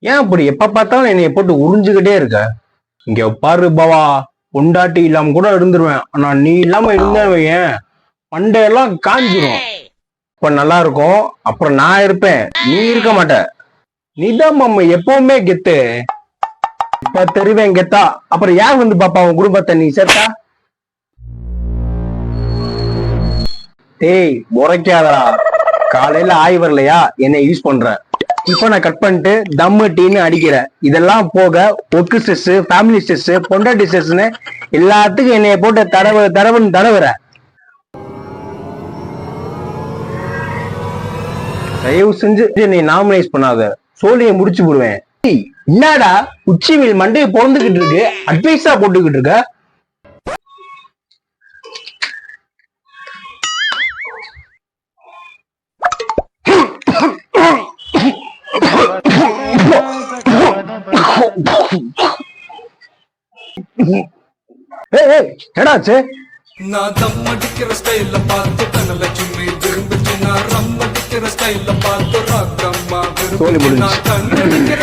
ஏன் அப்படி எப்ப பார்த்தாலும் என்னைய போட்டு உறிஞ்சுக்கிட்டே இருக்க? இங்க பாரு பவா, பொண்டாட்டி இல்லாம கூட இருந்துருவேன். ஆனா நீ இல்லாம இருந்தேன் பண்டையெல்லாம் காஞ்சிரும். இப்ப நல்லா இருக்கும், அப்புறம் நான் இருப்பேன், நீ இருக்க மாட்ட. நீதான் மாமா எப்பவுமே கெத்து. இப்ப தெரிவேன் கெத்தா, அப்புறம் யார் வந்து பாப்பா உன் குடும்பத்தை? நீ சேர்த்தா டேய் முறைக்காதடா. காலையில ஆய் வரலையா என்னை யூஸ் பண்ற, இப்ப நான் கட் பண்ணிட்டு தம்மு டீன்னு அடிக்கிறேன். இதெல்லாம் போக ஒர்க்கு ஸ்ட்ரெஸ், ஃபேமிலி ஸ்ட்ரெஸ், பொண்டாட்டி ஸ்ட்ரெஸ்ன்னு எல்லாத்துக்கும் என்னைய போட்டு தடவுன்னு தடவுற. தயவு செஞ்சு என்னை நாமினைஸ் பண்ணாத, சோழியை முடிச்சு போடுவேன். என்னடா உச்சி மேல் மண்டையை பொழந்துகிட்டு இருக்கு, அட்வைஸா போட்டுக்கிட்டு இருக்க? என்னாச்சு? நான் தம் அடிக்கிற ஸ்டைல பார்த்து தனலட்சுமி விரும்புச்சு. நான் ரம் அடிக்கிற ஸ்டைல பார்த்து ராக்கம்மா விரும்புச்சு. நான் கண் அடிக்கிற